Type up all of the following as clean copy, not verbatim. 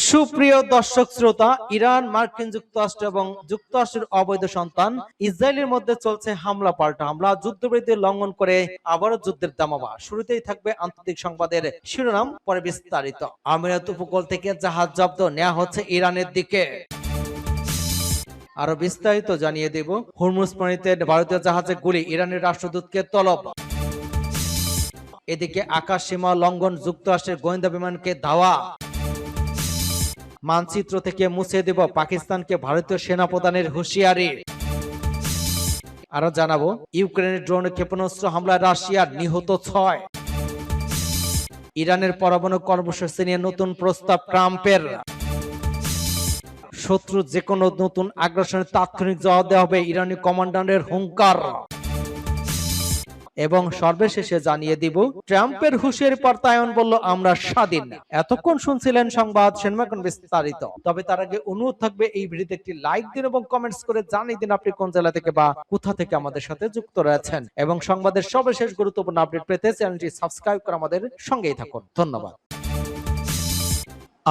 সুপ্রিয় দর্শক শ্রোতা, ইরান, মার্কিন যুক্তরাষ্ট্র এবং যুক্তরাষ্ট্রের অবৈধ সন্তান ইসরায়েলের মধ্যে চলছে হামলা পাল্টা হামলা। যুদ্ধবিরতি লঙ্ঘন করে আবারও যুদ্ধের দামামা। শুরুতেই থাকবে আন্তর্জাতিক সংবাদের শিরোনাম, পরে বিস্তারিত। আমিরাত উপকূল থেকে জাহাজ জব্দ, নেওয়া হচ্ছে ইরানের দিকে। আরো বিস্তারিত জানিয়ে দেব। হরমুজ প্রণীতে ভারতীয় জাহাজে গুলি, ইরানের রাষ্ট্রদূতকে তলব। এদিকে আকাশ সীমা লঙ্ঘন, যুক্তরাষ্ট্রের গোয়েন্দা বিমানকে ধাওয়া। মানচিত্র থেকে মুছে দেব, পাকিস্তানকে ভারতীয় সেনা প্রদানের হুঁশিয়ারি। আরো জানাবো, ইউক্রেনের ড্রোন ক্ষেপণাস্ত্র হামলায় রাশিয়ার নিহত 6। ইরানের পরমাণু কর্মসূচি নিয়ে নতুন প্রস্তাব ট্রাম্পের। শত্রু যে কোনো নতুন আগ্রাসনের তাৎক্ষণিক জবাব দেওয়া হবে, ইরানি কমান্ডারের হুঙ্কার। এবং সর্বশেষে জানিয়ে দিব, ট্রাম্পের হুঁশিয়ারি পর তাইওয়ান বলল আমরা স্বাধীন। এতক্ষণ শুনছিলেন সংবাদ, এখন বিস্তারিত। তবে তার আগে অনুরোধ থাকবে, এই ভিডিওতে একটি লাইক দিন এবং কমেন্টস করে জানিয়ে দিন আপনি কোন জেলা থেকে বা কোথা থেকে আমাদের সাথে যুক্ত রয়েছেন। এবং সংবাদের সর্বশেষ গুরুত্বপূর্ণ আপডেট পেতে চ্যানেলটি সাবস্ক্রাইব করে আমাদের সঙ্গেই থাকুন। ধন্যবাদ।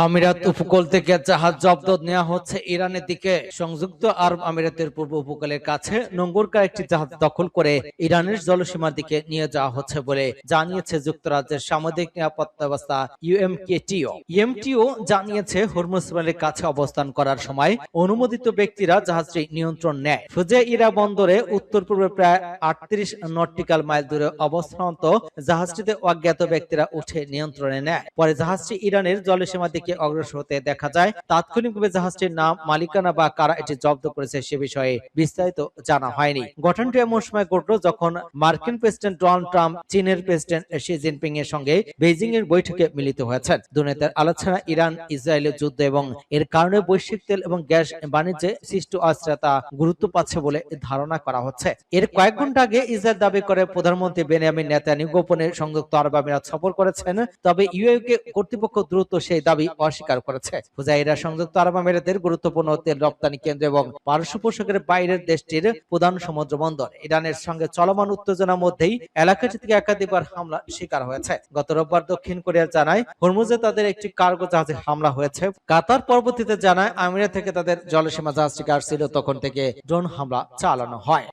আমিরাত উপকূল থেকে জাহাজ জব্দ, নেওয়া হচ্ছে ইরানের দিকে। সংযুক্ত আরব আমিরাতের পূর্ব উপকূলের কাছে নোঙ্গরকার একটি জাহাজ দখল করে ইরানের জলসীমার দিকে নিয়ে যাওয়া হচ্ছে বলে জানিয়েছে যুক্তরাজ্যের সামুদ্রিক নিরাপত্তা ব্যবস্থা ইউএমটিও জানিয়েছে, হরমুজ প্রণালীর কাছে অবস্থান করার সময় অনুমোদিত ব্যক্তিরা জাহাজটি নিয়ন্ত্রণ নেয়। ফুজাইরা বন্দরে উত্তর পূর্বে প্রায় 38 নটিক্যাল মাইল দূরে অবস্থানত জাহাজটিতে অজ্ঞাত ব্যক্তিরা উঠে নিয়ন্ত্রণে নেয়। পরে জাহাজটি ইরানের জলসীমা দিকে অগ্রসর হতে দেখা যায়। তাৎক্ষণিকভাবে জাহাজটির নাম, মালিকানা বা কারা এটি জব্দ করেছে সে বিষয়ে বিস্তারিত জানা হয়নি। ঘটনাটি এমন সময় ঘটল যখন মার্কিন প্রেসিডেন্ট ডোনাল্ড ট্রাম্প চীনের প্রেসিডেন্ট শি জিনপিং এর সঙ্গে বেইজিং এর বৈঠকে মিলিত হয়েছেন। দুনেতার আলোচনা ইরান ইসরায়েলের যুদ্ধ এবং এর কারণে বৈশ্বিক তেল এবং গ্যাস বাণিজ্যে সৃষ্ট অস্থিরতা গুরুত্ব পাচ্ছে বলে ধারণা করা হচ্ছে। এর কয়েক ঘন্টা আগে ইসরায়েল দাবি করে প্রধানমন্ত্রী বেনিয়ামিন নেতানিয়াহু গোপনে সংযুক্ত আরব আমিরাত সফর করেছেন। তবে ইউএইকে কর্তৃপক্ষ দ্রুত সেই দাবি অস্বীকার করেছে। ফুজাইরা সংযুক্ত আরব আমিরাতের গুরুত্বপূর্ণ তেল রপ্তানি কেন্দ্র এবং পারস্য উপসাগরের বাইরের দেশটির প্রধান সমুদ্র বন্দর। ইরানের সঙ্গে চলমান উত্তেজনার মধ্যেই এলাকাটি থেকে একাধিকবার হামলা শিকার হয়েছে। গত রোববার দক্ষিণ কোরিয়া জানায় হরমুজে তাদের একটি কার্গো জাহাজে হামলা হয়েছে। কাতার পরবর্তীতে জানায় আমিরাত থেকে তাদের জলসীমা জাহাজটি আসছিল, তখন থেকে ড্রোন হামলা চালানো হয়।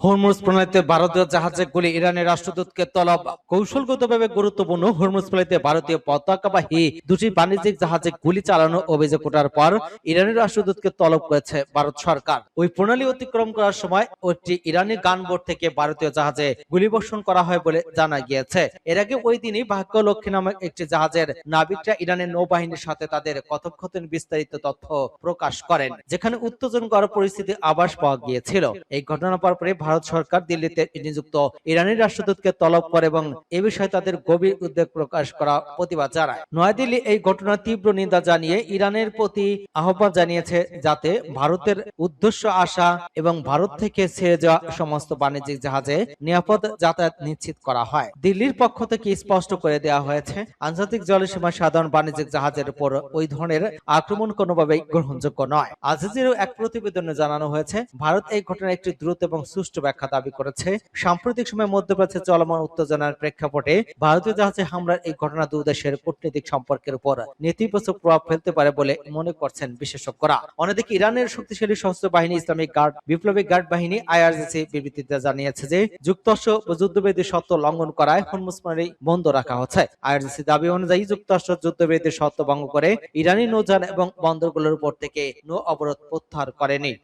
হরমুজ প্রণালীতে ভারতীয় জাহাজে গুলি, ইরানের রাষ্ট্রদূতকে তলব। কৌশলগতভাবে গুরুত্বপূর্ণ হরমুজ প্রণালীতে ভারতীয় পতাকাবাহী দুটি বাণিজ্যিক জাহাজে গুলি চালানো অভিযোগ ওঠার পর ইরানের রাষ্ট্রদূতকে তলব করেছে ভারত সরকার। ওই প্রণালী অতিক্রম করার সময় একটি ইরানি গানবোট থেকে ভারতীয় জাহাজে গুলিবর্ষণ করা হয় বলে জানা গিয়েছে। এর আগে ওই দিনই ভাগ্যলক্ষ্মী নামক একটি জাহাজের নাবিকরা ইরানের নৌবাহিনীর সাথে তাদের কথোপকথন বিস্তারিত তথ্য প্রকাশ করেন, যেখানে উত্তেজনকর পরিস্থিতি আভাস পাওয়া গিয়েছিল। এই ঘটনার পরপরই ভারত সরকার দিল্লিতে নিযুক্ত ইরানের রাষ্ট্রদূতকে তলব করে এবং এ বিষয়ে তাদের গভীর উদ্বেগ প্রকাশ করা প্রতিবাদ জানায়। নয়াদিল্লি এই ঘটনার তীব্র নিন্দা জানিয়ে ইরানের প্রতি আহ্বান জানিয়েছে যাতে ভারতের উদ্দেশ্য আসা এবং ভারত থেকে ছেড়ে যাওয়া সমস্ত বাণিজ্যিক জাহাজে নিরাপদ যাতায়াত নিশ্চিত করা হয়। দিল্লির পক্ষ থেকে স্পষ্ট করে দেওয়া হয়েছে, আন্তর্জাতিক জলসীমা সাধারণ বাণিজ্যিক জাহাজের উপর ওই ধরনের আক্রমণ কোনোভাবেই গ্রহণযোগ্য নয়। আল জাজিরার এক প্রতিবেদনে জানানো হয়েছে, ভারত এই ঘটনার একটি দ্রুত এবং সুষ্ঠু ব্যাখ্যা দাবি করেছে। সাম্প্রতিক সময়ে মধ্যপ্রাচ্যে চলমান উত্তেজনার প্রেক্ষাপটে ভারতীয় জাহাজে হামলার এই ঘটনা দুই দেশের কূটনৈতিক সম্পর্কের উপর নেতিবাচক প্রভাব ফেলতে পারে বলে মনে করছেন বিশেষজ্ঞরা। অন্যদিকে ইরানের শক্তিশালী সশস্ত্র বাহিনী ইসলামিক গার্ড বিপ্লবী গার্ড বাহিনী আইআরজিসি বিবৃতিতে জানিয়েছে যে যুক্তরাষ্ট্র যুদ্ধবিরতি শর্ত লঙ্ঘন করায় হরমুজ প্রণালী বন্ধ রাখা হচ্ছে। আইআরজিসি দাবি অনুযায়ী যুক্তরাষ্ট্র যুদ্ধবিরতি শর্ত ভঙ্গ করে ইরানি নৌযান এবং বন্দরগুলোর উপর থেকে নৌ অবরোধ প্রত্যাহার করেনি।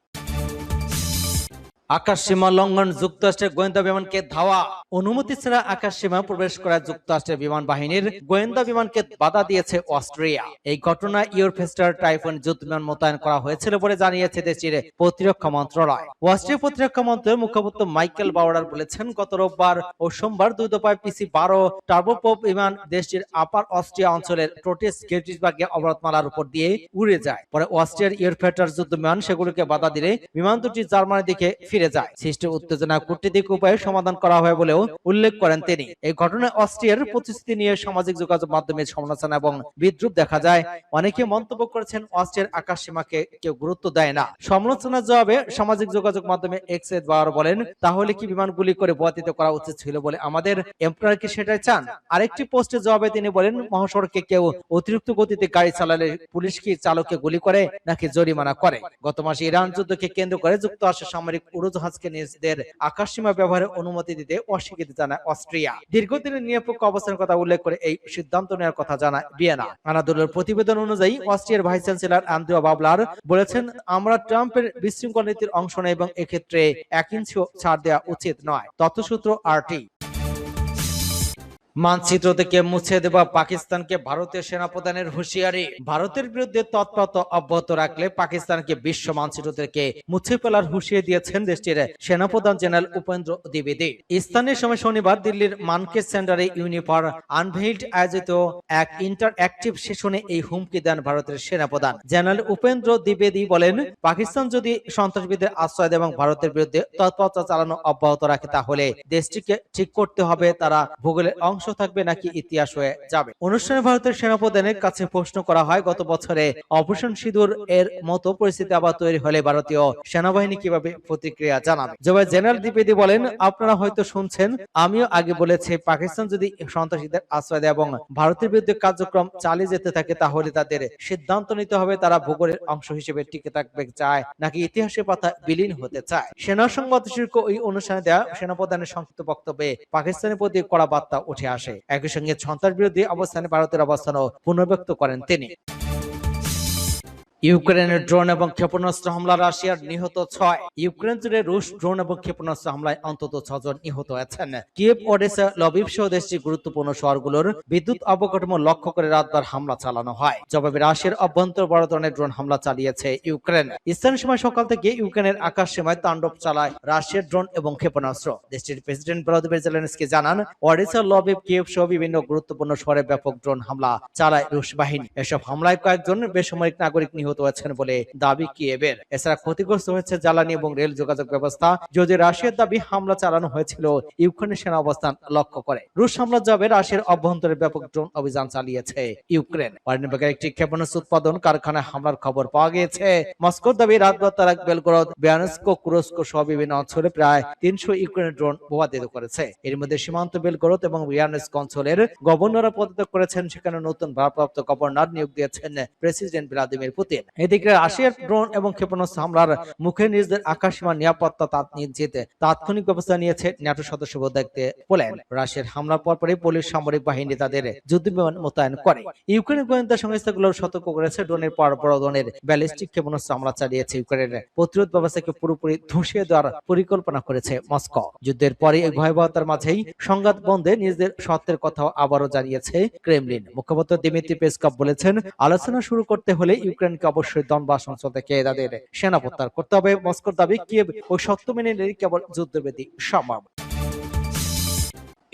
আকাশ সীমা লঙ্ঘন, যুক্তরাষ্ট্রের গোয়েন্দা বিমানকে ধাওয়া। অনুমতি ছাড়া আকাশ সীমা প্রবেশ করা যুক্তরাষ্ট্রের বিমান বাহিনীর গোয়েন্দা বিমানকে বাধা দিয়েছে অস্ট্রিয়া। এই ঘটনায় ইউরোফেস্টার টাইফুন যুদ্ধ বিমান মোতায়েন করা হয়েছিল বলে জানিয়েছে দেশটির প্রতিরক্ষা মন্ত্রণালয়। অস্ট্রিয়া প্রতিরক্ষা মন্ত্রণালয়ের মুখপাত্র মাইকেল বাউডার বলেছেন, গত রোববার ও সোমবার দুই দফায় PC-12 টার্বোপ্রপ বিমান দেশটির আপার অস্ট্রিয়া অঞ্চলের টোটেস গেটিসবার্গে অবরোধমালার উপর দিয়ে উড়ে যায়। পরে অস্ট্রিয়ার ইউরোফেস্টার যুদ্ধ বিমান সেগুলোকে বাধা দিলে বিমান দুটি জার্মানির দিকে ফিরে ফিরে যায়। সৃষ্ট উত্তেজনা কূটনৈতিক উপায়ে সমাধান করা হয় বলেও উল্লেখ করেন তিনি। এই ঘটনায় অস্ট্রিয়ার প্রতিশ্রুতি নিয়ে সামাজিক যোগাযোগ মাধ্যমে সমালোচনা এবং বিদ্রুপ দেখা যায়। অনেকে মন্তব্য করেছেন অস্ট্রিয়ার আকাশ সীমাকে কেউ গুরুত্ব দেয় না। সমালোচনার জবাবে সামাজিক যোগাযোগ মাধ্যমে এক্স বাবার বলেন, তাহলে কি বিমানগুলি করে ভূপাতিত করা উচিত ছিল বলে আমাদের এম্পায়ার কি সেটাই চান? আরেকটি পোস্টের জবাবে তিনি বলেন, মহাসড়কে কেউ অতিরিক্ত গতিতে গাড়ি চালালে পুলিশ কি চালককে গুলি করে নাকি জরিমানা করে? গত মাসে ইরান যুদ্ধকে কেন্দ্র করে যুক্তরাষ্ট্রের সামরিক উড়োজাহাজকে নিজেদের আকাশসীমা ব্যবহারের অনুমতি দিতে অস্বীকৃতি জানায় অস্ট্রিয়া। দীর্ঘদিনের নিরপেক্ষ অবস্থানের কথা উল্লেখ করে এই সিদ্ধান্ত নেওয়ার কথা জানায় ভিয়েনা। আনাদোলের প্রতিবেদন অনুযায়ী অস্ট্রিয়ার ভাইস চ্যান্সেলর আন্দ্রিয়া বাবলার বলেছেন, আমরা ট্রাম্পের বিশৃঙ্খল নীতির অংশ নয় এবং এক্ষেত্রে 1 ইঞ্চিও ছাড় দেওয়া উচিত নয়। তথ্যসূত্র RT। মানচিত্র থেকে মুছে দেওয়া পাকিস্তানকে ভারতীয় সেনা প্রধানের হুঁশিয়ারি। ভারতের বিরুদ্ধে তৎপরতা অব্যাহত রাখলে পাকিস্তানকে বিশ্ব মানচিত্র থেকে মুছে ফেলার হুঁশিয়ারি দিয়েছেন দেশটির সেনাপ্রধান জেনারেল উপেন্দ্র দ্বিবেদী। স্থানীয় সময় শনিবার দিল্লির মানকেশ সেন্টারে ইউনিফর আনভেইলড আয়োজিত এক ইন্টারঅ্যাক্টিভ সেশনে এই হুমকি দেন ভারতের সেনাপ্রধান জেনারেল উপেন্দ্র দ্বিবেদী। বলেন, পাকিস্তান যদি সন্ত্রাসবাদের আশ্রয় দেয় এবং ভারতের বিরুদ্ধে তৎপরতা চালানো অব্যাহত রাখে তাহলে দেশটিকে ঠিক করতে হবে তারা ভূগোলের অংশ থাকবে নাকি ইতিহাস হয়ে যাবে। অনুষ্ঠানে ভারতের সেনাপ্রধানের কাছে প্রশ্ন করা হয়, গত বছরে অপারেশন সিঁদুর এর মতো পরিস্থিতি আবার তৈরি হলে ভারতীয় সেনাবাহিনী কিভাবে প্রতিক্রিয়া জানাবে? জবাবে জেনারেল দ্বিবেদী বলেন, আপনারা হয়তো শুনছেন, আমিও আগে বলেছি, পাকিস্তান যদি সন্ত্রাসীদের আশ্রয় দেয় এবং ভারতের বিরুদ্ধে কার্যক্রম চালিয়ে যেতে থাকে তাহলে তাদের সিদ্ধান্ত নিতে হবে তারা ভূগোলের অংশ হিসেবে টিকে থাকতে চায় নাকি ইতিহাসের পাতা বিলীন হতে চায়। সেনা সংবাদ শীর্ষক ওই অনুষ্ঠানে দেওয়া সেনাপ্রধানের সংক্ষিপ্ত বক্তব্যে পাকিস্তানের প্রতি কড়া বার্তা উঠে আসে। একই সঙ্গে সন্ত্রাস বিরোধী অবস্থানে ভারতের অবস্থানও পুনর্ব্যক্ত করেন তিনি। ইউক্রেনের ড্রোন এবং ক্ষেপণাস্ত্র হামলা রাশিয়ার নিহত 6। ইউক্রেন জুড়ে রুশ ড্রোন এবং ক্ষেপণাস্ত্র হামলায় অন্তত 6 জন নিহত হয়েছেন। কিয়েভ, ওডেসা, লভিভ সহ দেশটির গুরুত্বপূর্ণ শহরগুলোর বিদ্যুৎ অবকাঠামো লক্ষ্য করে রাতভর হামলা চালানো হয়। জবাবে রাশিয়ার অভ্যন্তর বড় ধরনের ড্রোন হামলা চালিয়েছে ইউক্রেন। স্থানীয় সময় সকাল থেকে ইউক্রেনের আকাশ সীমায় তাণ্ডব চালায় রাশিয়ার ড্রোন এবং ক্ষেপণাস্ত্র। দেশটির প্রেসিডেন্ট ভলোদিমির জেলেনস্কি জানান, ওডেসা, লভিভ, কিয়েভ সহ বিভিন্ন গুরুত্বপূর্ণ শহরে ব্যাপক ড্রোন হামলা চালায় রুশ বাহিনী। এসব হামলায় কয়েকজন বেসামরিক নাগরিক নিহত হয়েছেন বলে দাবি কিয়েভের। এছাড়া ক্ষতিগ্রস্ত হয়েছে জ্বালানি এবং রেল যোগাযোগ ব্যবস্থা। যদি রাশিয়ার দাবি হামলা চালানো হয়েছিল ইউক্রেনের সেনা অবস্থান লক্ষ্য করে। রুশ হামলার জবাবে রাশিয়ার অভ্যন্তরে ব্যাপক ড্রোন অভিযান চালিয়েছে ইউক্রেন। অরনিবেগের একটি ক্ষেপণাস্ত্র উৎপাদন কারখানায় হামলার খবর পাওয়া গিয়েছে। মস্কোর দাবি রাতভর তারা বেলগরদ, বিয়ানস্ক, কুরস্ক সহ বিভিন্ন অঞ্চলে প্রায় 300 ইউক্রেনের ড্রোন ভূপাতিত করেছে। এর মধ্যে সীমান্ত বেলগরদ এবং বিয়ানস্ক অঞ্চলের গভর্নররা পদত্যাগ করেছেন। সেখানে নতুন ভারপ্রাপ্ত গভর্নর নিয়োগ দিয়েছেন প্রেসিডেন্ট ভ্লাদিমির পুতিন। এদিকে রাশিয়ার ড্রোন এবং ক্ষেপণাস্ত্র হামলার মুখে নিজেদের আকাশসীমা নিরাপত্তা তাৎক্ষণিক ব্যবস্থা নিয়েছে ন্যাটো সদস্য দেখতে পোল্যান্ড। রাশিয়ার হামলার পরপরই পোলিশ সামরিক বাহিনী তাদের যুদ্ধবিমান মোতায়েন করে। ইউক্রেনের গোয়েন্দা সংস্থাগুলো সতর্ক করেছে, ড্রোনের পর বড় ধরনের ব্যালিস্টিক ক্ষেপণাস্ত্র হামলা চালিয়েছে ইউক্রেনের প্রতিরোধ ব্যবস্থাকে পুরোপুরি ধসিয়ে দেওয়ার পরিকল্পনা করেছে মস্কো। যুদ্ধের পরে এই ভয়াবহতার মাঝেই সংঘাত বন্ধে নিজেদের সত্যের কথাও আবারও জানিয়েছে ক্রেমলিন। মুখপাত্র দিমিত্রি পেসকভ বলেছেন, আলোচনা শুরু করতে হলে ইউক্রেনকে অবশ্যই দনবাস অঞ্চল থেকে তাদের সেনা প্রত্যাহার করতে হবে। মস্কোর দাবি, কিয়েভ ও সত্য মেনে নিলেই কেবল যুদ্ধবিরতি সম্ভব।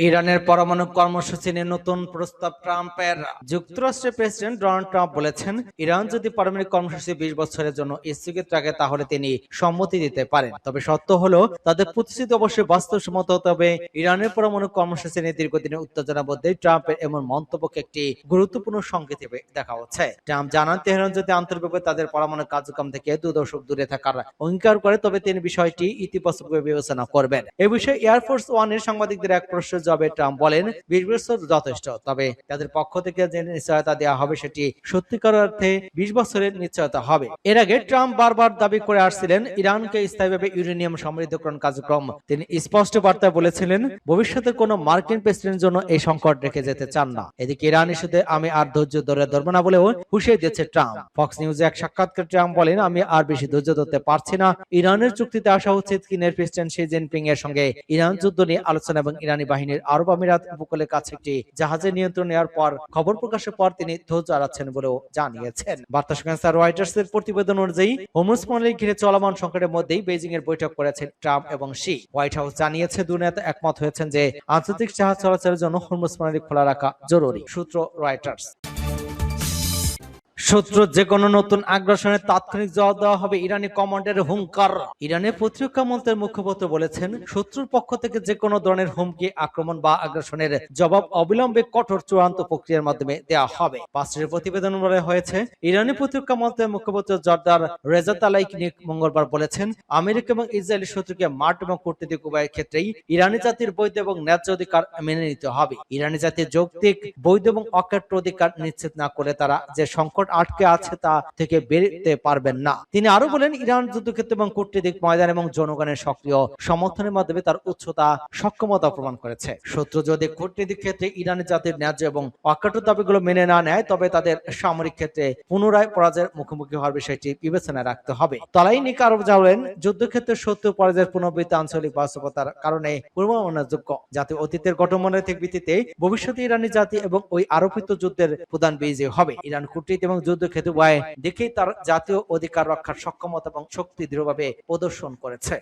ইরানের পরমাণু কর্মসূচি নিয়ে নতুন প্রস্তাব ট্রাম্পের। যুক্তরাষ্ট্রের প্রেসিডেন্ট ডোনাল্ড ট্রাম্প বলেছেন, ইরান যদি পারমাণবিক কর্মসূচি 20 বছরের জন্য স্থগিত রাখে তাহলে তিনি সম্মতি দিতে পারেন। তবে শর্ত হলো তাদের প্রতিশ্রুতি অবশ্যই বাস্তবসম্মত হতে হবে। ইরানের পরমাণু কর্মসূচি নিয়ে দীর্ঘদিনের উত্তেজনার মধ্যে ট্রাম্পের এমন মন্তব্যকে একটি গুরুত্বপূর্ণ সংকেত হিসেবে দেখা হচ্ছে। ট্রাম্প জানান, তেহরান যদি আন্তরিকভাবে তাদের পরমাণু কার্যক্রম থেকে 2 দশক দূরে থাকার অঙ্গীকার করে তবে তিনি বিষয়টি ইতিবাচকভাবে বিবেচনা করবেন। এ বিষয়ে এয়ারফোর্স ওয়ানের সাংবাদিকদের এক প্রশ্নের জবাবে ট্রাম্প বলেন, 20 বছর যথেষ্ট, তবে তাদের পক্ষ থেকে যে নিশ্চয়তা দেওয়া হবে সেটি সত্যিকার অর্থে 20 বছরের নিশ্চয়তা হবে। এর আগে ট্রাম্প বারবার দাবি করে আসছিলেন ইরানকে স্থায়ীভাবে ইউরেনিয়াম সমৃদ্ধকরণ কার্যক্রম। তিনি স্পষ্ট বার্তায় বলেছিলেন, ভবিষ্যতের কোন মার্কিন প্রেসিডেন্টের জন্য এই সংকট রেখে যেতে চান না। এদিকে ইরান ইস্যুতে আমি আর ধৈর্য ধরে ধরবো না বলেও হুঁশিয়ারি দিয়েছে ট্রাম্প। ফক্স নিউজে এক সাক্ষাৎকারে ট্রাম্প বলেন, আমি আর বেশি ধৈর্য ধরতে পারছি না। ইরানের চুক্তিতে আসা উচিত। চীনের প্রেসিডেন্ট শি জিনপিং এর সঙ্গে ইরান যুদ্ধ নিয়ে আলোচনা এবং ইরানি বাহিনীর আরব আমিরাত উপকূলের কাছে একটি জাহাজের নিয়ন্ত্রণ নেওয়ার পর খবর প্রকাশের পর তিনি ধৈর্য হারাচ্ছেন বলেও জানিয়েছেন। বার্তা সংস্থা রয়টার্স এর প্রতিবেদন অনুযায়ী হরমুজ প্রণালী ঘিরে চলমান সংকটের মধ্যেই বেজিং এর বৈঠক করেছেন ট্রাম্প এবং শি। হোয়াইট হাউস জানিয়েছে, দুই নেতা একমত হয়েছেন যে আন্তর্জাতিক জাহাজ চলাচলের জন্য হরমুজ প্রণালী খোলা রাখা জরুরি। সূত্র রয়টার্স। শত্রু যে কোনো নতুন আগ্রাসনের তাৎক্ষণিক জবাব দেওয়া হবে, ইরানি কমান্ডারের হুঙ্কার। ইরানের প্রতিরক্ষা মন্ত্রীর মুখপাত্র বলেছেন, শত্রুর পক্ষ থেকে যে কোনো ধরনের হুমকি, আক্রমণ বা আগ্রাসনের জবাব অবিলম্বে কঠোর চূড়ান্ত প্রক্রিয়ার মাধ্যমে দেওয়া হবে। পাঁচটির প্রতিবেদন বলা হয়েছে, ইরানি প্রতিরক্ষা মন্ত্রীর মুখপাত্র জর্দার রেজা তালাইনি মঙ্গলবার বলেছেন, আমেরিকা এবং ইসরায়েলের শত্রুকে মাঠ এবং কূটনৈতিক উভয়ের ক্ষেত্রেই ইরানি জাতির বৈধ এবং ন্যায্য অধিকার মেনে নিতে হবে। ইরানি জাতির যৌক্তিক, বৈধ এবং অকাট্য অধিকার নিশ্চিত না করে তারা যে সংকট আটকে আছে তা থেকে বেরোতে পারবেন না। তিনি আরো বলেন, ইরান যুদ্ধক্ষেত্র এবং কূটনৈতিক ময়দান এবং জনগণের সক্রিয় সমর্থনের মাধ্যমে তার উচ্চতা, সক্ষমতা প্রমাণ করেছে। শত্রু যদি কূটনৈতিক ক্ষেত্রে ইরানি জাতির ন্যায্য এবং অকাট্য দাবিগুলো মেনে না নেয়, তবে তাদের সামরিক ক্ষেত্রে পুনরায় পরাজয়ের মুখোমুখি হওয়ার বিষয়টি বিবেচনায় রাখতে হবে। তালাইনি আরো জানালেন, যুদ্ধক্ষেত্রে শত্রু পরাজয়ের পুনরাবৃত্তি আঞ্চলিক বাস্তবতার কারণে পূর্বানুমানযোগ্য। জাতি অতীতের গঠনমূলক ভিত্তিতে ভবিষ্যতে ইরানি জাতি এবং ওই আরোপিত যুদ্ধের প্রধান বিজয়ী হবে। ইরান কূটনীতি এবং যুদ্ধক্ষেত্রে উভয় দিকেই তার জাতীয় অধিকার রক্ষার সক্ষমতা এবং শক্তি দৃঢ়ভাবে প্রদর্শন করেছে।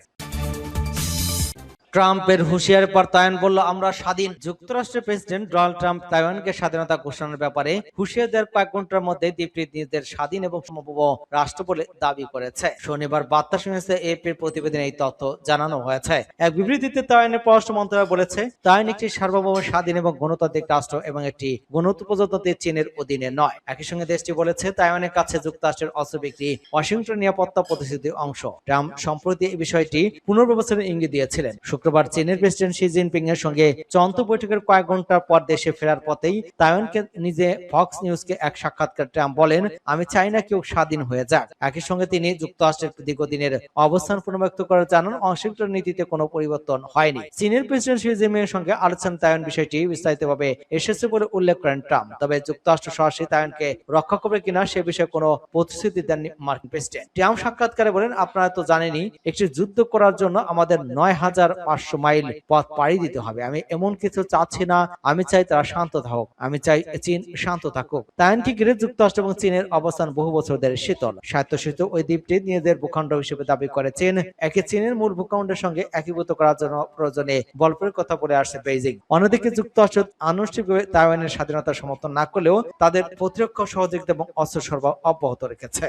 ট্রাম্পের হুঁশিয়ারের পর তাইওয়ান বলল, আমরা স্বাধীন। যুক্তরাষ্ট্রের প্রেসিডেন্ট ডোনাল্ড ট্রাম্প তাইওয়ানকে স্বাধীনতা ঘোষণার ব্যাপারে হুঁশিয়ার দেওয়ার কয়েক ঘন্টার মধ্যে দ্বীপটি নিজেদের স্বাধীন এবং সার্বভৌম রাষ্ট্র বলে দাবি করেছে। শনিবার বার্তা সংস্থা এএফপির প্রতিবেদনে এই তথ্য জানানো হয়েছে। এক বিবৃতিতে তাইওয়ানের পররাষ্ট্র মন্ত্রণালয় বলেছে, তাইওয়ান একটি সার্বভৌম, স্বাধীন এবং গণতান্ত্রিক রাষ্ট্র এবং একটি গণপ্রজাতন্ত্রী চীনের অধীনে নয়। একই সঙ্গে দেশটি বলেছে, তাইওয়ানের কাছে যুক্তরাষ্ট্রের অস্ত্র বিক্রি ওয়াশিংটন নিরাপত্তা প্রতিশ্রুতির অংশ। ট্রাম্প সম্প্রতি এই বিষয়টি পুনর্বিবেচনার ইঙ্গিত দিয়েছিলেন। শুক্রবার চীনের প্রেসিডেন্ট শি জিনপিং এর সঙ্গে চূড়ান্ত বৈঠকের কয়েক ঘন্টা পর দেশে ফেরার পথেই তাইওয়ানকে নিজে ফক্স নিউজকে এক সাক্ষাৎকার ট্রাম্প বলেন, আমি চাই না কেউ স্বাধীন হয়ে যাক। একই সঙ্গে তিনি যুক্তরাষ্ট্রের দীর্ঘদিনের অবস্থান পুনর্ব্যক্ত করে জানান, ওয়াশিংটন নীতিতে কোনো পরিবর্তন হয়নি। চীনের প্রেসিডেন্ট শি জিনপিং এর সঙ্গে আলোচনা তাইওয়ান বিষয়টি বিস্তারিতভাবে এসেছে বলে উল্লেখ করেন ট্রাম্প। তবে যুক্তরাষ্ট্র সরাসরি তাইওয়ানকে রক্ষা করবে কিনা সে বিষয়ে কোনো প্রতিশ্রুতি দেননি মার্কিন প্রেসিডেন্ট। ট্রাম্প সাক্ষাৎকারে বলেন, আপনারা তো জানেনই, একটি যুদ্ধ করার জন্য আমাদের ৯,৫০০ মাইল পথ পাড়ি দিতে হবে। আমি এমন কিছু চাচ্ছি না। আমি চাই তারা শান্ত থাকুক। আমি চাই চীন শান্ত থাকুক। তাইওয়ানকে ঘিরে যুক্তরাষ্ট্র এবং চীনের অবস্থান বহু বছর ধরে শীতল। স্বায়ত্তশাসিত ওই দ্বীপটি নিজেদের ভূখণ্ড হিসেবে দাবি করে চীন। একে চীনের মূল ভূখণ্ডের সঙ্গে একীভূত করার জন্য প্রয়োজনে বলপ্রয়োগের কথা বলে আসছে বেইজিং। অন্যদিকে যুক্তরাষ্ট্র আনুষ্ঠানিকভাবে তাইওয়ানের স্বাধীনতা সমর্থন না করলেও তাদের প্রতিরক্ষা সহযোগিতা এবং অস্ত্র সরবরাহ অব্যাহত রেখেছে।